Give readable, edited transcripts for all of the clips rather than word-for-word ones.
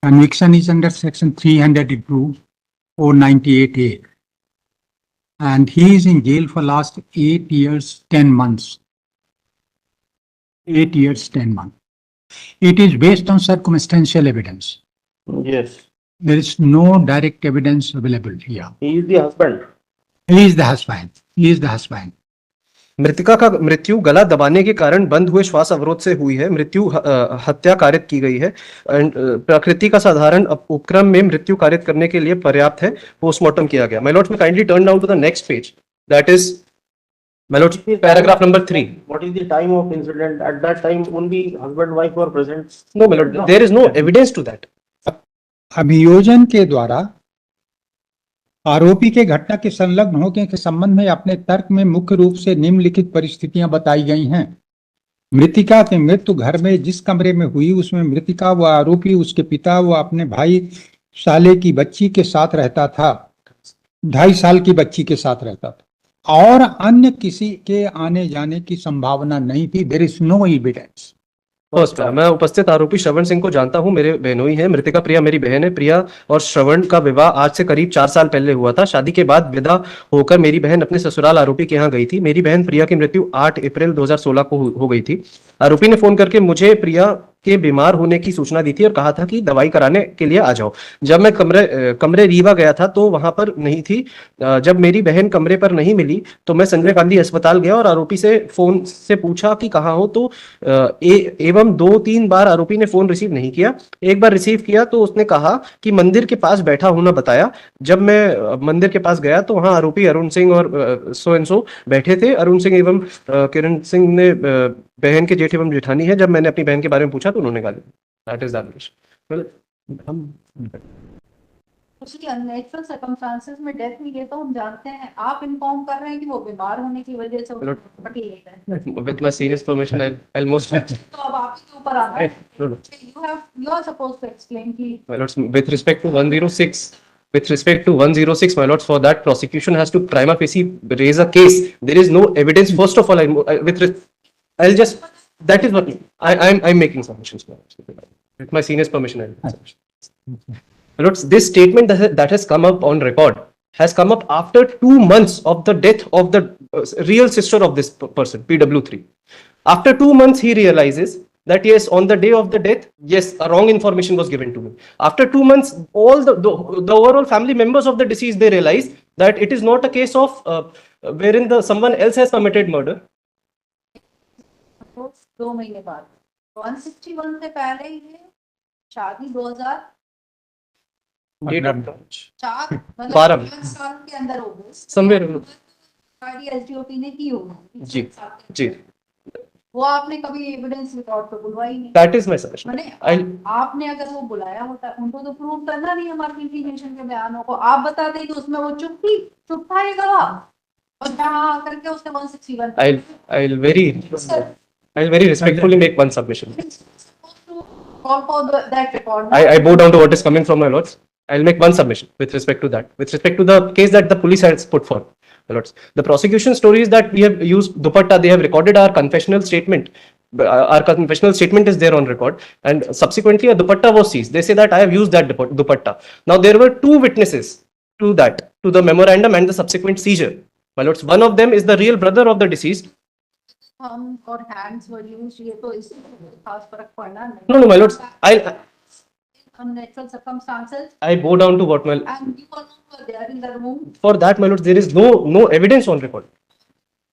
Conviction is under section 302 or 98A. And he is in jail for last 8 years, 10 months. 8 years, 10 months. It is based on circumstantial evidence. Yes. There is no direct evidence available here. He is the husband. He is the husband. He is the husband. मृतिका का मृत्यु गला दबाने के कारण बंद हुए श्वास अवरोध से हुई है। मृत्यु हत्या कारित की गई है। प्रकृति का साधारण उपक्रम में मृत्यु कारित करने के लिए पर्याप्त है। पोस्टमार्टम किया गया। My lords, may kindly turn down to the next page, that is my lords paragraph number 3. What is the time of incident? At that time only husband wife were present. No my lord, there is no evidence to that. अभियोजन के द्वारा आरोपी के घटना के संलग्न होने के संबंध में अपने तर्क में मुख्य रूप से निम्नलिखित परिस्थितियां बताई गई हैं। मृतिका की मृत्यु घर में जिस कमरे में हुई उसमें मृतिका व आरोपी, उसके पिता व अपने भाई साले की बच्ची के साथ रहता था, 2.5 साल की बच्ची के साथ रहता था और अन्य किसी के आने जाने की संभावना नहीं थी। There is no evidence. First, मैं उपस्थित आरोपी श्रवण सिंह को जानता हूं, मेरे बहनोई है। मृतिका प्रिया मेरी बहन है। प्रिया और श्रवण का विवाह आज से करीब 4 साल पहले हुआ था। शादी के बाद विदा होकर मेरी बहन अपने ससुराल आरोपी के यहाँ गई थी। मेरी बहन प्रिया की मृत्यु 8 अप्रैल 2016 को हो गई थी। आरोपी ने फोन करके मुझे प्रिया के बीमार होने की सूचना दी थी और कहा था कि दवाई कराने के लिए आ जाओ। जब मैं कमरे रीवा गया था तो वहां पर नहीं थी। जब मेरी बहन कमरे पर नहीं मिली तो मैं संजय गांधी अस्पताल गया और आरोपी से फोन से पूछा कि कहाँ हो, तो एवं 2-3 बार आरोपी ने फोन रिसीव नहीं किया। एक बार रिसीव किया तो उसने कहा कि मंदिर के पास बैठा होना बताया। जब मैं मंदिर के पास गया तो वहां आरोपी अरुण सिंह और सो एंड सो बैठे थे। अरुण सिंह एवं किरण सिंह ने बहन के जेठ एवं जेठानी है। जब मैंने अपनी बहन के बारे में पूछा तो उन्होंने कहा दैट इज दैट। उसकी अननेचुरल सर्कमस्टांसेस में डेथ हुई है तो हम जानते हैं। आप इन्फॉर्म कर रहे हैं कि वो बीमार होने की वजह से with my seniors permission I almost तो अब आपके ऊपर आ रहा है। You are supposed to explain कि my lords, with respect to 106 my lords, for that prosecution has to prima facie raise a case. There is no evidence. First of all, I'll just, that is what I'm making submissions, my lords. With my seniors permission, I'll make submissions. My lords, this statement that has come up on record has come up after 2 months of the death of the real sister of this person, PW3. After 2 months, he realizes that yes, on the day of the death, yes, a wrong information was given to me. After 2 months, all the overall family members of the deceased, they realize that it is not a case of wherein someone else has committed murder. 2 महीने बाद 161 से पहले ही शादी 2004 बारह साल के अंदर हो गई somewhere एसडीओपी ने की होगी। जी जी, वो आपने कभी एविडेंस रिकॉर्ड पे बुलवाई नहीं। that is my submission. मैंने आपने अगर वो बुलाया होता उनको तो प्रूव करना नहीं हमारे इंटीमेशन के बयानों को। आप बताते तो उसमें वो चुप था ये गवाह और जहाँ आकर के उसने 161 I'll very respectfully make one submission. call for that record. I bow down to what is coming from my lords. I'll make one submission with respect to that. With respect to the case that the police has put forth, my lords. The prosecution stories that we have used dupatta, they have recorded our confessional statement. Our confessional statement is there on record, and subsequently a dupatta was seized. They say that I have used that dupatta. Now there were 2 witnesses to that, to the memorandum and the subsequent seizure. My lords, one of them is the real brother of the deceased. और hands were used, ये तो इससे खास फर्क पड़ना नहीं। No, my lords, unnatural circumstances. I bow down to what my. And you were there in the room. For that, my lords, there is no evidence on record.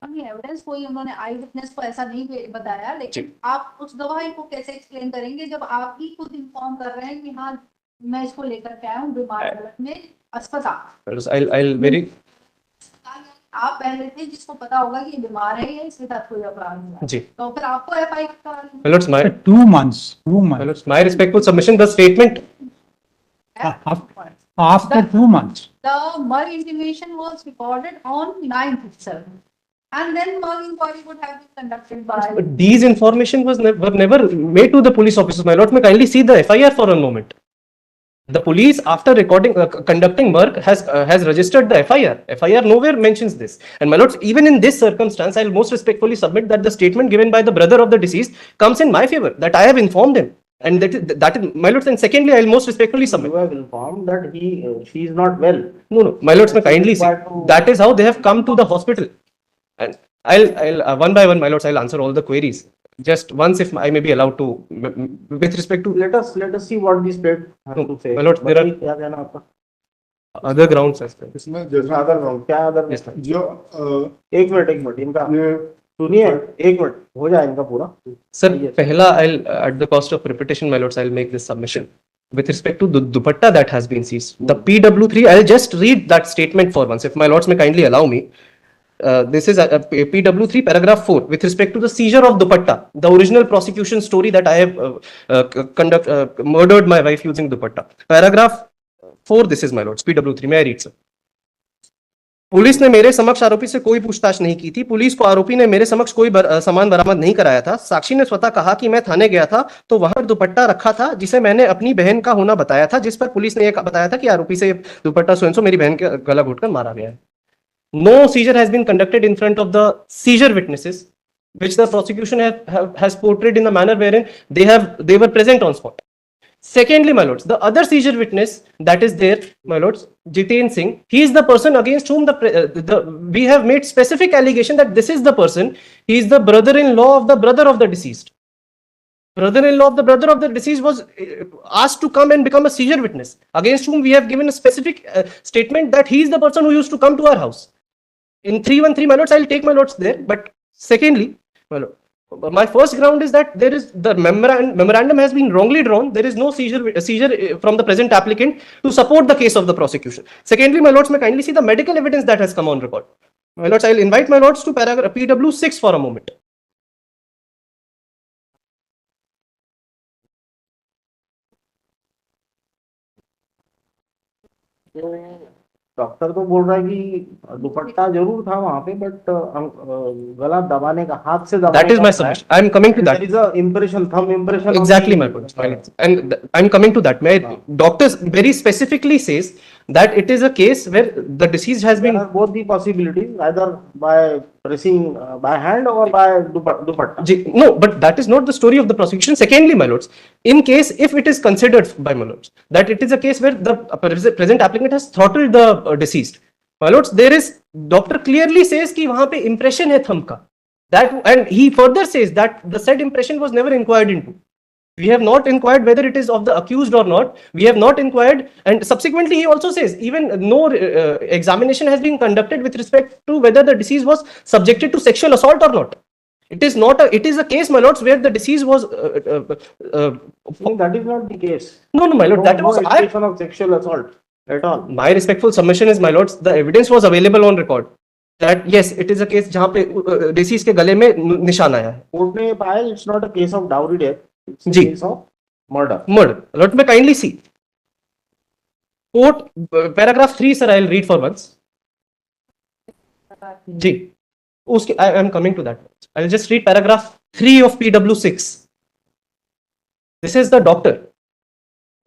Evidence कोई उन्होंने आई witness को ऐसा नहीं बताया, लेकिन आप उस गवाही को कैसे एक्सप्लेन करेंगे जब आप ही खुद इन्फॉर्म कर रहे हैं कि हाँ मैं इसको लेकर के आया हूँ बीमार हालत में अस्पताल। I'll very. आप पहले थे जिसको पता होगा कि बीमार है या इसके साथ कोई अपराध हुआ जी, तो फिर आपको एफआईआर करवानी। my lords, my 2 months. my lords, my respectful submission. The statement. After 2 months. The murder intimation was recorded on 9th itself, and then murder inquiry would have been conducted by. But these information were never made to the police officers. My lord, may kindly see the FIR for a moment. The police, after conducting work, has registered the FIR. FIR nowhere mentions this. And my lords, even in this circumstance, I'll most respectfully submit that the statement given by the brother of the deceased comes in my favor, that I have informed him And that is, my lords. And secondly, I'll most respectfully submit. You have informed that she is not well. No, my lords, may She is kindly see. required to- That is how they have come to the hospital. And I'll one by one, my lords, I'll answer all the queries. Just once, if I may be allowed to, with respect to Let us see what the state has No, to say. my lords, there are- बताइए क्या कहना आपका? other grounds as well. इसमें इसमें जैसा other ground क्या other? Yes, sir. जो एक मिनट इनका ये सुनिए, एक मिनट हो जाए इनका पूरा. Sir, Yes. पहला, I'll at the cost of repetition, my lords, I'll make this submission. With respect to the dupatta that has been seized, the PW3, I'll just read that statement for once, if my lords may kindly allow me. This is a PW3 paragraph 4 with respect to the seizure of dupatta, the original prosecution story that I have murdered my wife using dupatta. Paragraph 4, this is my lords, PW3, may I read, sir? Police ने मेरे समक्ष आरोपी से कोई पूछताछ नहीं की थी। पुलिस को आरोपी ने मेरे समक्ष कोई सामान बरामद नहीं कराया था। साक्षी ने स्वतः कहा कि मैं थाने गया था तो वहां दुपट्टा रखा था जिसे मैंने अपनी बहन का होना बताया था, जिस पर पुलिस ने यह बताया था कि आरोपी से दुपट्टा सो मेरी बहन के गला घोटकर मारा गया है। No seizure has been conducted in front of the seizure witnesses, which the prosecution has portrayed in the manner wherein they were present on spot. Secondly, my lords, the other seizure witness that is there, my lords, Jiten Singh, he is the person against whom we have made specific allegation that this is the person. He is the brother-in-law of the brother of the deceased. Brother-in-law of the brother of the deceased was asked to come and become a seizure witness, against whom we have given a specific statement that he is the person who used to come to our house. In 313, my lords, I'll take my lords there. But secondly, my lord, my first ground is that there is the memorandum has been wrongly drawn. There is no seizure from the present applicant to support the case of the prosecution. Secondly, my lords, may kindly see the medical evidence that has come on record. My lords, I'll invite my lords to paragraph PW6 for a moment. Doctor तो बोल रहा है कि दुपट्टा जरूर था वहां पे, but गला दबाने का, हाथ से दबाने That is का my होता है. submission. I am coming to that. There is a impression, thumb impression. on Exactly, the- my point. And I'm coming to that. Doctors very specifically says that it is a case where the deceased has There been. are both the possibilities, either by pressing by hand or by dupatta. No, but that is not the story of the prosecution. Secondly, my lords, in case if it is considered by my lords that it is a case where the present applicant has throttled the deceased, my lords, there is, doctor clearly says कि वहां पे impression है thumb का. That, and he further says that the said impression was never inquired into. We have not inquired whether it is of the accused or not. We have not inquired, and subsequently he also says even no examination has been conducted with respect to whether the deceased was subjected to sexual assault or not. It is not a, it is a case, my lords, where the deceased was No, that is not the case. no, my lord, that no was indication of sexual assault at all. my respectful submission is, my lords, the evidence was available on record that yes, it is a case जहां पे deceased के गले में निशान आया है. Court ने पाया it's not a case of dowry death, it's a ji. case of murder. Murder. Let me kindly see. Quote, paragraph 3, sir, I'll read for once. जी. उसके, I am coming to that. I'll just read paragraph 3 of PW6. This is the doctor.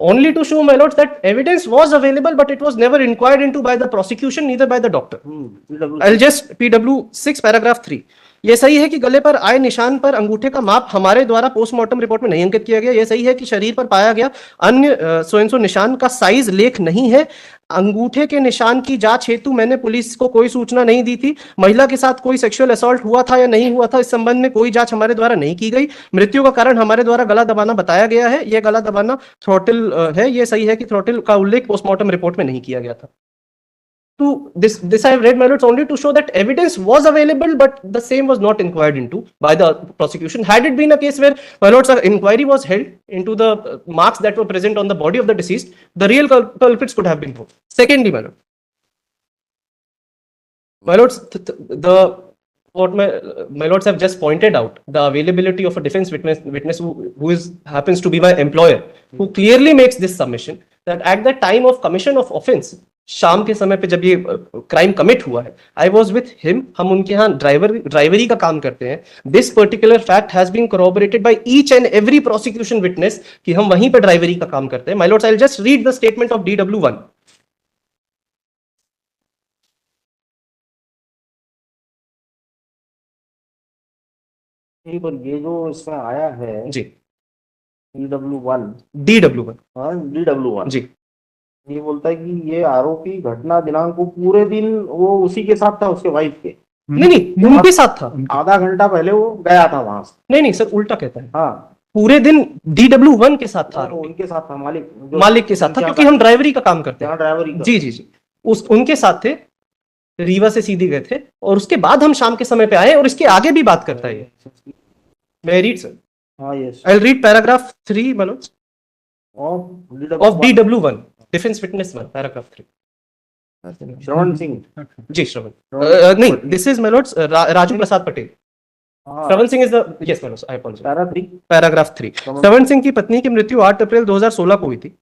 Only to show, my lords, that evidence was available, but it was never inquired into by the prosecution, neither by the doctor. I'll just PW6 paragraph 3. ये सही है कि गले पर आए निशान पर अंगूठे का माप हमारे द्वारा पोस्टमार्टम रिपोर्ट में नहीं अंकित किया गया। यह सही है कि शरीर पर पाया गया अन्य सो निशान का साइज लेख नहीं है। अंगूठे के निशान की जांच हेतु मैंने पुलिस को कोई सूचना नहीं दी थी। महिला के साथ कोई सेक्सुअल असॉल्ट हुआ था या नहीं हुआ था, इस संबंध में कोई जांच हमारे द्वारा नहीं की गई। मृत्यु का कारण हमारे द्वारा गला दबाना बताया गया है। यह गला दबाना थ्रॉटल है। यह सही है कि थ्रॉटल का उल्लेख पोस्टमार्टम रिपोर्ट में नहीं किया गया था। To this I have read, my lords, only to show that evidence was available, but the same was not inquired into by the prosecution. Had it been a case where, my lords, an inquiry was held into the marks that were present on the body of the deceased, the real culprits could have been proved. Secondly, my lords, what my lords have just pointed out, the availability of a defense witness who happens to be my employer, who clearly makes this submission that at the time of commission of offense, शाम के समय पे जब ये crime commit हुआ है, I was with him, हम उनके यहाँ ड्राइवरी का काम करते हैं। This particular fact has been corroborated by each and every prosecution witness कि हम वहीं पे ड्राइवरी का काम करते हैं। My Lord's, I will just read the statement of DW1। पर ये जो इसमें आया है जी, DW1, DW1 हाँ DW1 जी। ये बोलता है कि ये आरोपी घटना दिनांक को पूरे दिन वो उसी के साथ था, उसके वाइफ के। नहीं नहीं, उनके साथ था। आधा घंटा पहले वो गया था वहां से। नहीं नहीं सर, उल्टा कहता है। हाँ पूरे दिन DW1 के साथ था, वो उनके साथ था, मालिक के साथ था, क्योंकि हम ड्राइवरी का काम करते हैं। ड्राइवरी का। जी जी जी, उनके साथ थे, रीवा से सीधी गए थे, और उसके बाद हम शाम के समय पे आए, और इसके आगे भी बात करता है ये। मैं रीड सर, हाँ yes, I will read paragraph 3 Manoj of DW1, defence witness 1, paragraph 3। Shravan Singh. जी श्रवण, नहीं, दिस इज मनोज राजू प्रसाद पटेल। हाँ, Shravan Singh is the, yes Manoj, I apologise. Para 3। Paragraph 3, Shravan Singh की पत्नी की मृत्यु 8 अप्रैल 2016 को हुई थी।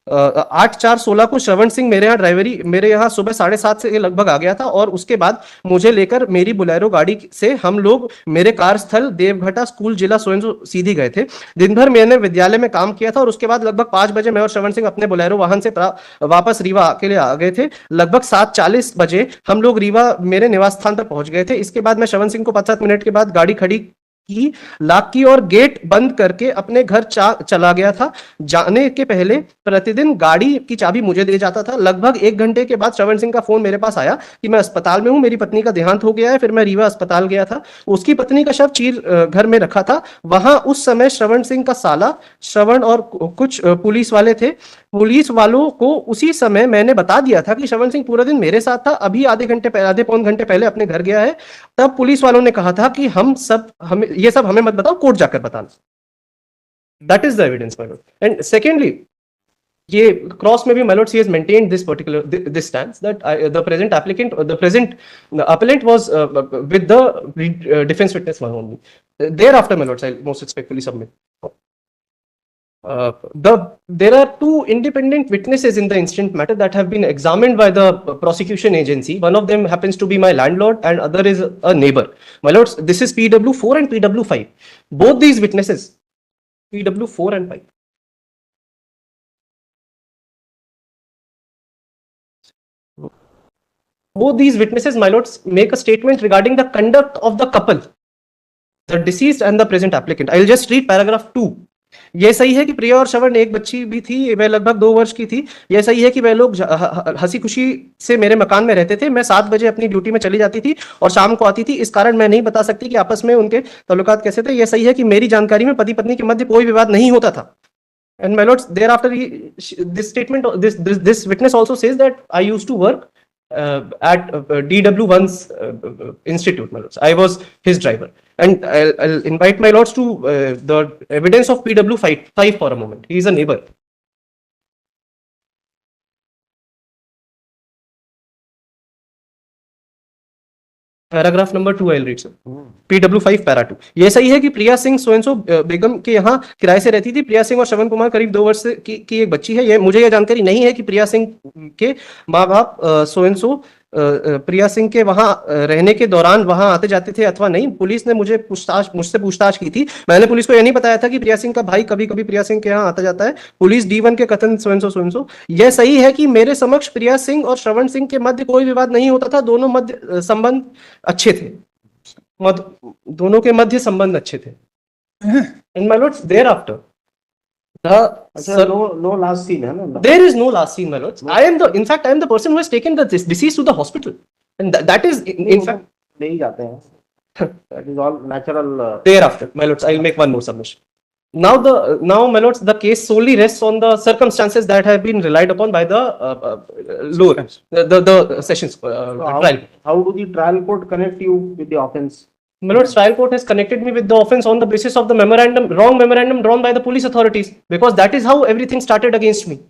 8/4/16 को श्रवण सिंह मेरे यहाँ ड्राइवरी, मेरे यहाँ सुबह 7:30 से लगभग आ गया था, और उसके बाद मुझे लेकर मेरी बोलेरो गाड़ी से हम लोग मेरे कार्यस्थल देवघटा स्कूल जिला सोयनसो सीधी गए थे। दिन भर मैंने विद्यालय में काम किया था, और उसके बाद लगभग 5 बजे मैं और श्रवण सिंह अपने बोलेरो वाहन से वापस रीवा के लिए आ गए थे। लगभग 7:40 बजे हम लोग रीवा मेरे निवास स्थान पर पहुंच गए थे। इसके बाद मैं श्रवण सिंह को 5-7 मिनट के बाद गाड़ी खड़ी की, लॉक की और गेट बंद करके अपने घर चला गया था। जाने के पहले प्रतिदिन गाड़ी की चाबी मुझे दे जाता था। लगभग 1 घंटे के बाद श्रवण सिंह का फोन मेरे पास आया कि मैं अस्पताल में हूं, मेरी पत्नी का देहांत हो गया है। फिर मैं रीवा अस्पताल गया था, उसकी पत्नी का शव चीर घर में रखा था। वहां उस समय श्रवण सिंह का साला श्रवण और कुछ पुलिस वाले थे। पुलिस वालों को उसी समय मैंने बता दिया था कि श्रवण सिंह पूरा दिन मेरे साथ था, अभी आधे पौन घंटे पहले अपने घर गया है। तब पुलिस वालों ने कहा था कि हमें ये सब मत बताओ, कोर्ट जाकर बताना। That is the evidence my Lord. And secondly, ये क्रॉस में भी my Lord he has maintained this particular this stance that the present appellant was with the defense witness one only. Thereafter, my lords, I most respectfully submit. There are 2 independent witnesses in the incident matter that have been examined by the prosecution agency. One of them happens to be my landlord, and other is a neighbor. My lords, this is PW4 and PW5. Both these witnesses, PW4 and 5. Both these witnesses, my lords, make a statement regarding the conduct of the couple, the deceased and the present applicant. I will just read paragraph 2. ये सही है कि प्रिया और श्रवण, एक बच्ची भी थी, वह लगभग 2 वर्ष की थी। यह सही है कि वह लोग हंसी खुशी से मेरे मकान में रहते थे। मैं 7 बजे अपनी ड्यूटी में चली जाती थी और शाम को आती थी। इस कारण मैं नहीं बता सकती कि आपस में उनके ताल्लुकात कैसे थे। यह सही है कि मेरी जानकारी में पति पत्नी के मध्य कोई विवाद नहीं होता था। And my lords, thereafter, this witness also says that I used to work at DW1's institute, my lords. I was his driver. And I'll invite my lords to the evidence of PW5 for a moment. He is a neighbor. Paragraph number 2 I read sir. PW5 para 2। ये सही है कि प्रिया सिंह सोयनसो बेगम के यहाँ किराए से रहती थी। प्रिया सिंह और श्रवण कुमार करीब 2 वर्ष की एक बच्ची है। ये मुझे यह जानकारी नहीं है कि प्रिया सिंह के माँ बाप सोयनसो प्रिया सिंह के वहां रहने के दौरान वहां आते जाते थे अथवा नहीं। पुलिस ने मुझसे पूछताछ की थी। मैंने पुलिस को यह नहीं बताया था कि प्रिया सिंह का भाई कभी कभी प्रिया सिंह के यहाँ आता जाता है। पुलिस D1 के कथन सोयनसो। यह सही है कि मेरे समक्ष प्रिया सिंह और श्रवण सिंह के मध्य कोई विवाद नहीं होता था। दोनों मध्य संबंध अच्छे थे। दोनों के मध्य संबंध अच्छे थे। And my Lord's, thereafter no last scene है ना? There is no last scene, my lords. In fact, I am the person who has taken the deceased to the hospital, and that is in fact ले ही जाते हैं. That is all natural. Thereafter, my lords, I will make one more submission. Now, my lords, the case solely rests on the circumstances that have been relied upon by the lower, the sessions trial. How do the trial court connect you with the offence? My lords, trial court has connected me with the offence on the basis of the wrong memorandum drawn by the police authorities, because that is how everything started against me.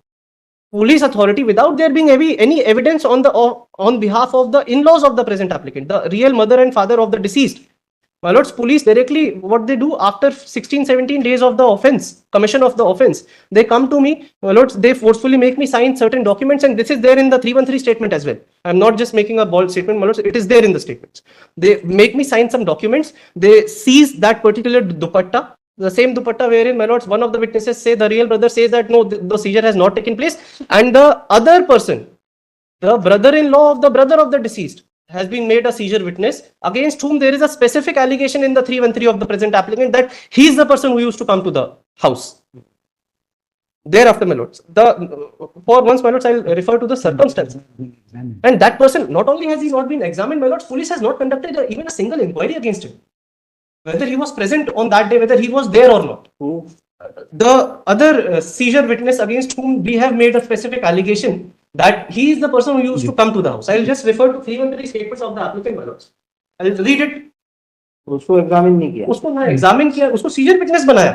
Police authority, without there being any evidence on behalf of the in-laws of the present applicant, the real mother and father of the deceased. My lords, police directly, what they do after 16-17 days of the offence, commission of the offence, they come to me, my lords, they forcefully make me sign certain documents, and this is there in the 313 statement as well. I'm not just making a bold statement, my lords, it is there in the statements. They make me sign some documents, they seize that particular dupatta, the same dupatta wherein, my lords, one of the witnesses say, the real brother says that no, the seizure has not taken place, and the other person, the brother-in-law of the brother of the deceased, has been made a seizure witness against whom there is a specific allegation in the 313 of the present applicant that he is the person who used to come to the house. Thereafter, my lords, for once, my lords, I'll refer to the circumstances. And that person, not only has he not been examined, my lords, police has not conducted even a single inquiry against him. Whether he was present on that day, whether he was there or not. Who? The other seizure witness against whom we have made a specific allegation that he is the person who used to come to the house. I'll just refer to 313 statements of the applicant, my lords. I'll read it. उसको examine नहीं किया. उसको ना examine किया, उसको scissor witness बनाया,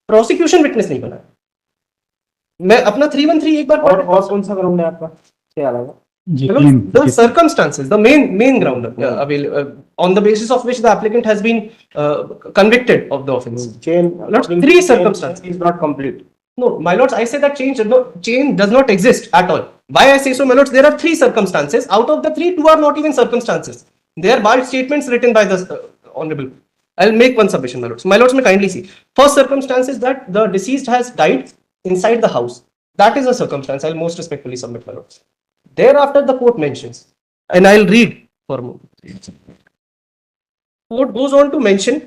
prosecution witness नहीं बनाया. मैं अपना 313 एक बार और कौन सा ग्राउंड है आपका? क्या अलग? the circumstances, the main ground on the basis of which the applicant has been convicted of the offence. Lords, three circumstances is not complete. No, my lords, I say that chain does not exist at all. Why I say so, my lords? There are three circumstances. Out of the three, two are not even circumstances. They are bald statements written by the honorable. I'll make one submission, my lords. My lords may kindly see. First circumstance is that the deceased has died inside the house. That is a circumstance. I'll most respectfully submit, my lords. Thereafter, the court mentions, and I'll read for a moment. Court goes on to mention,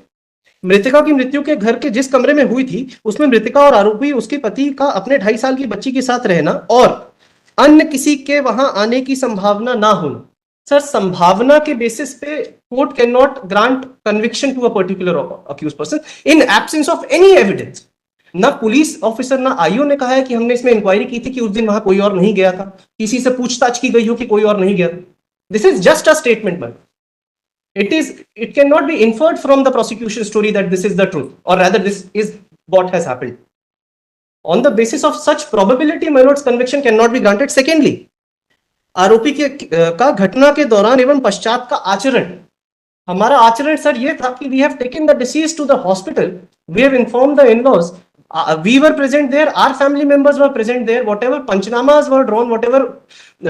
मृतिका की मृत्यु के घर के जिस कमरे में हुई थी उसमें मृतिका और आरोपी उसके पति का अपने 2.5 साल की बच्ची के साथ रहना और अन्य किसी के वहां आने की संभावना ना होना. सर, संभावना के बेसिस पे court can not grant conviction to a particular accused person in absence of any evidence. ना पुलिस ऑफिसर ना आईओ ने कहा है कि हमने इसमें इंक्वायरी की थी कि उस दिन वहां कोई और नहीं गया था, किसी से पूछताछ की गई हो कि कोई और नहीं गया. This is just a statement, ma'am. It cannot be inferred from the prosecution story that this is the truth, or rather this is what has happened. On the basis of such probability, my lord's, conviction cannot be granted. Secondly, आरोपी का घटना के दौरान एवं पश्चात का आचरण, हमारा आचरण सर ये था कि we have taken the deceased to the hospital, we have informed the in-laws, we were present there, our family members were present there, whatever panchnamas were drawn, whatever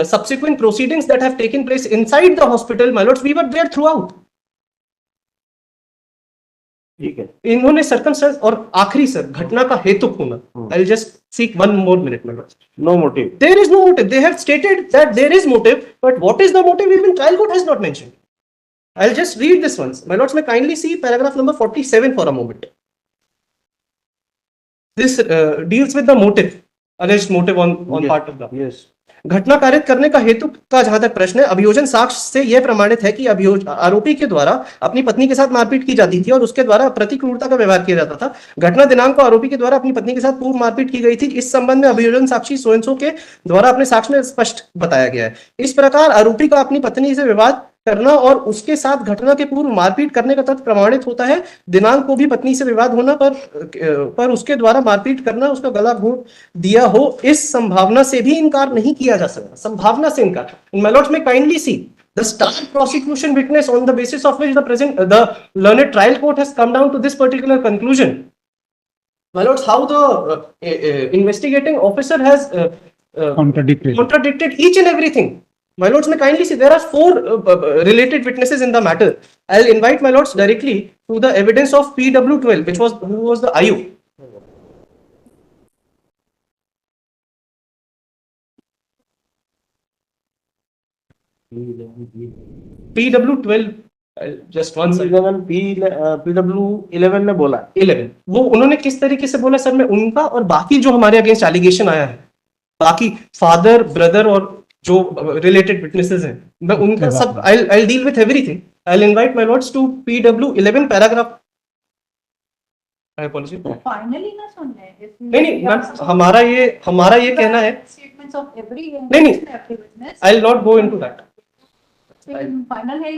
subsequent proceedings that have taken place inside the hospital, my lords, we were there throughout. ठीक है. इन्होंने circumstance और आखिरी sir घटना का हेतु होना. I'll just seek one more minute, my lords. No motive. There is no motive. They have stated that there is motive, but what is the motive even trial court has not mentioned. I'll just read this once. My lords, may kindly see paragraph number 47 for a moment. This deals with the motive, alleged motive on Yes. part of the. Yes. घटना कारित करने का हेतु का जहां तक प्रश्न है, अभियोजन साक्ष्य से यह प्रमाणित है कि आरोपी के द्वारा अपनी पत्नी के साथ मारपीट की जाती थी और उसके द्वारा प्रति क्रूरता का व्यवहार किया जाता था. घटना दिनांक को आरोपी के द्वारा अपनी पत्नी के साथ पूर्व मारपीट की गई थी. इस संबंध में अभियोजन साक्षी सोएंसो के द्वारा अपने साक्ष्य में स्पष्ट बताया गया है. इस प्रकार आरोपी का अपनी पत्नी से विवाद करना और उसके साथ घटना के पूर्व मारपीट करने का तथ्य प्रमाणित होता है. दिनांक को भी पत्नी से विवाद होना पर उसके द्वारा मारपीट करना, उसका गला घोंट दिया हो, इस संभावना से भी इनकार नहीं किया जा सकता. संभावना से इनकार. My lords, may kindly see the star prosecution witness on the basis of which the learned trial court has come down to this particular conclusion. My lords, how the investigating officer has contradicted each and everything. My lords, may kindly see there are 4 related witnesses in the matter. I'll invite my lords directly to the evidence of PW12, who was the IU. PW12, just one second. PW11 ने बोला 11 वो उन्होंने किस तरीके से बोला sir, मैं उनका और बाकी जो हमारे अगेंस्ट एलिगेशन आया है, बाकी फादर, ब्रदर और जो रिलेटेड विटनेसेस हैं, मैं उनका सब I'll deal with everything. I'll invite my lords to PW11 paragraph. I apologize. Finally ना सुनने. नहीं मैम, हमारा ये कहना है. स्टेटमेंट्स ऑफ एवरी नहीं, I'll not go into that. Final है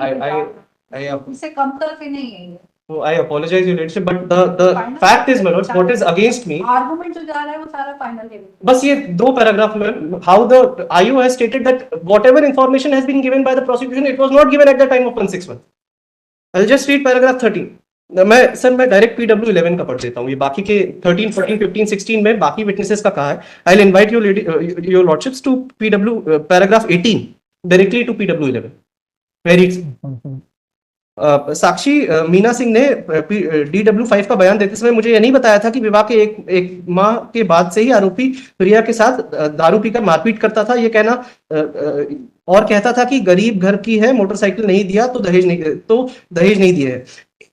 ये. इससे कम तरफ ही नहीं है ये. So I apologize, your lordship, but the fact is, my lords, what is against me. Argument जो जा रहा है वो सारा फाइनल है. बस ये 2 पैराग्राफ में how the IU has stated that whatever information has been given by the prosecution, it was not given at the time of 161. I'll just read paragraph 13. मैं डायरेक्ट PW11 का पढ़ देता हूँ. ये बाकी के 13, 14, 15, 16 में बाकी विटनेसेस का कहा है. I'll invite your lordships to PW paragraph 18 directly to PW11. Where it's साक्षी मीना सिंह ने DW5 का बयान देते समय मुझे ये नहीं बताया था कि विवाह के एक माह के बाद से ही आरोपी प्रिया के साथ दारू पीकर मारपीट करता था। ये कहना और कहता था कि गरीब घर की है, मोटरसाइकिल नहीं दिया तो दहेज नहीं दिए है।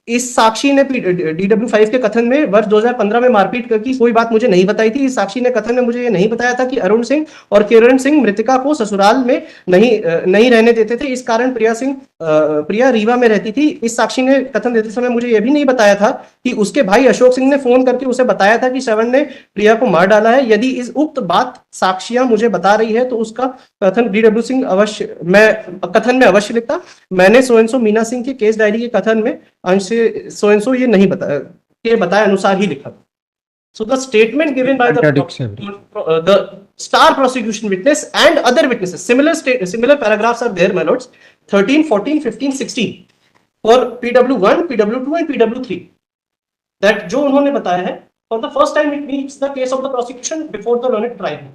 इस साक्षी ने DW5 के कथन में वर्ष 2015 में मारपीट की कोई बात मुझे नहीं बताई थी। इस साक्षी ने कथन में मुझे ये नहीं बताया था कि अरुण सिंह और किरण सिंह मृतका को ससुराल में नहीं रहने देते थे। इस कारण प्रिया रीवा में रहती थी। इस साक्षी ने कथन देते समय मुझे यह भी नहीं बताया था कि उसके भाई अशोक सिंह ने फोन करके उसे बताया था कि श्रवण ने प्रिया को मार डाला है। यदि इस उक्त बात साक्षियां मुझे बता रही है तो उसका कथन DW सिंह कथन में अवश्य लिखता। मैंने सो मीना सिंह के केस डायरी के कथन में अंश सो ये नहीं बताया अनुसार ही लिखा। So the statement given by the star prosecution witness and other witnesses, similar paragraphs are there, my lords, 13, 14, 15, 16 for PW1, PW2 and PW3. That जो उन्होंने बताया है, for the first time it meets the case of the prosecution before the learned tribunal.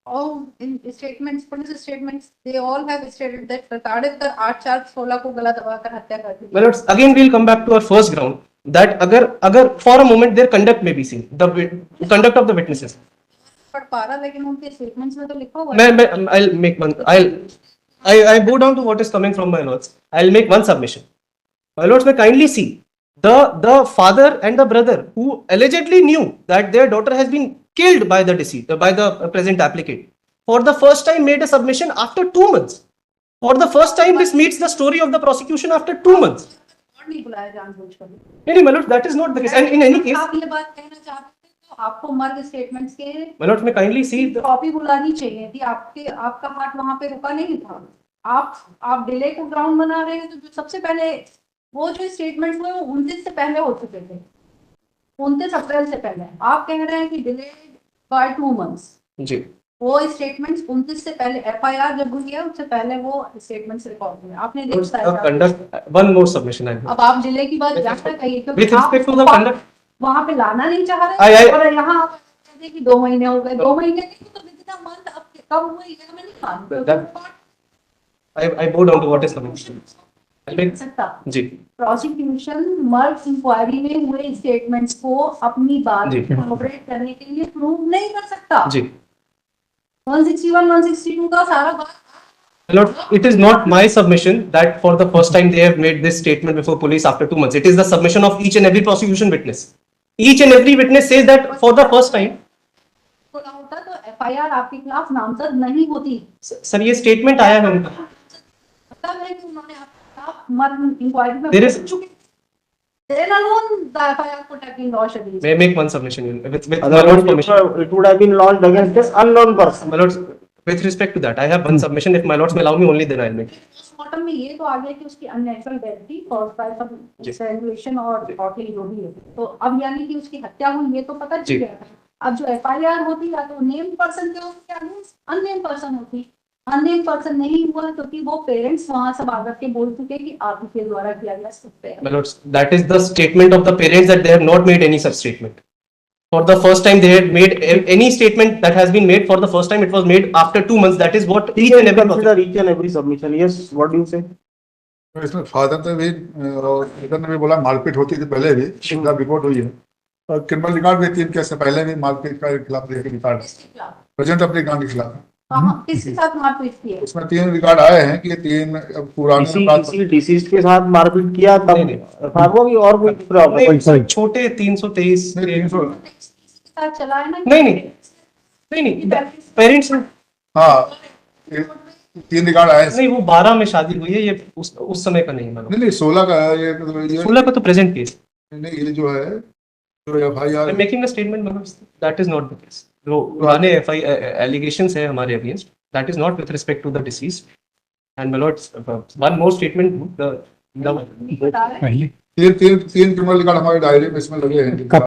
All in statements, police statements, they all have stated that Tadekar 8/4/16 को गला दबाकर हत्या कर दी। Well, again we'll come back to our first ground that अगर for a moment their conduct may be seen, the conduct of the witnesses. पढ़ पा रहा, लेकिन उनके statements में तो लिखा हुआ है। I'll make one. I go down to what is coming from my lords. I'll make one submission. My lords may kindly see the father and the brother who allegedly knew that their daughter has been killed by the present applicant for the first time made a submission after 2 months. For the first time this meets the story of the prosecution after 2 months. और नहीं बुलाया जानबूझकर। नहीं, my lords, that is not the case. And in any case, आप ये बात कहना चाहते हैं तो आपको मर्ग स्टेटमेंट्स के my lords may kindly see the copy बुलानी चाहिए थी। आपका हाथ वहां पे रुका नहीं था। आप डिले को ग्राउंड बना रहे हैं। तो जो सबसे पहले वो जो स्टेटमेंट्स हुए वो 29 से पहले हो चुके थे, 29 अप्रैल से पहले। आप कह रहे हैं कि डिले बाय 2 मंथ्स। जी, वो स्टेटमेंट्स 29 से पहले FIR जब हुई है उससे पहले वो स्टेटमेंट्स रिकॉर्ड हुए। आपने देखा है। conduct one more submission. अब आप डिले की बात जाना कहिए With respect to the conduct, वहां पे लाना नहीं चाह रहे और यहाँ आप कहते हैं कि 2 महीने हो गए। 2 महीने नहीं तो विदिन मंथ अब कब हुए ये हमें नहीं मालूम। I go down to what is coming. जी, प्रोसिक्यूशन मर्ग इंक्वायरी में हुए स्टेटमेंट्स को अपनी बात कोऑपरेट करने के लिए प्रूव नहीं कर सकता। जी, 161, 162 का सारा बात। Lord, it is not my submission that for the first time they have made this statement before police after 2 months. It is the submission of each and every prosecution witness. Each and every witness says that for the first time. थोड़ा होता तो FIR आपके खिलाफ नामजद नहीं होती। Sir ये statement आया है उनका। मतलब है कि उन्होंने आपका मर्ग इंक्वायरी में There is- चुके। Then alone the FIR could have been lodged against. May I make one submission with my Otherwise, lord's permission? it would have been launched against this unknown person. My lords, with respect to that, I have one submission. If my lords may allow me, only then I'll make. Postmortem में ये तो आ गया कि उसकी unnatural death थी और जी। Celebration और hotel जो भी है। तो अब यानी कि उसकी हत्या हुई ये तो पता जी। चल गया था। अब जो FIR होती या तो नेम पर्सन के होती या अननेम पर्सन होती। अननेम पर्सन नहीं हुआ क्योंकि वो पेरेंट्स वहां सब आकर के बोल चुके कि आपके द्वारा किया गया सकते हैं। My lords, that is the statement of the parents that they have not made any such statement. For the first time they had made any statement that has been made for the first time. It was made after 2 months. That is what each and every Consider each and every submission. Yes, what do you say? तो इसमें father ने भी और इधर ने भी बोला मारपीट होती थी पहले भी, रिपोर्ट हुई है और क्रिमिनल रिकॉर्ड भी 3 केस से पहले भी मारपीट का खिलाफ रिकॉर्ड प्रेजेंट अपने गांव के खिलाफ है। किसके साथ मारपीट की है? उसमें 3 रिकॉर्ड आए हैं कि 3 पुराने किसी डिसीज्ड के साथ मारपीट किया तब नहीं, FIR होगी और कोई दूसरा होगा। नहीं, छोटे 323 नहीं, 300 किसके साथ चला है ना? नहीं पेरेंट्स हाँ 3 रिकॉर्ड आए हैं। नहीं, वो 12 में शादी हुई है। ये उस समय का नहीं मालूम। नहीं 16 का है ये 16 का तो प्रेजेंट केस। नहीं ये जो है जो FIR मेकिंग अ स्टेटमेंट मतलब that is not the case. जो पुराने एलिगेशंस है हमारे against, that is not with respect to the deceased. And my lords, one more statement, the नहीं बता रहे। पहले 3 क्रिमिनल रिकॉर्ड हमारे डायरी में इसमें लगे हैं।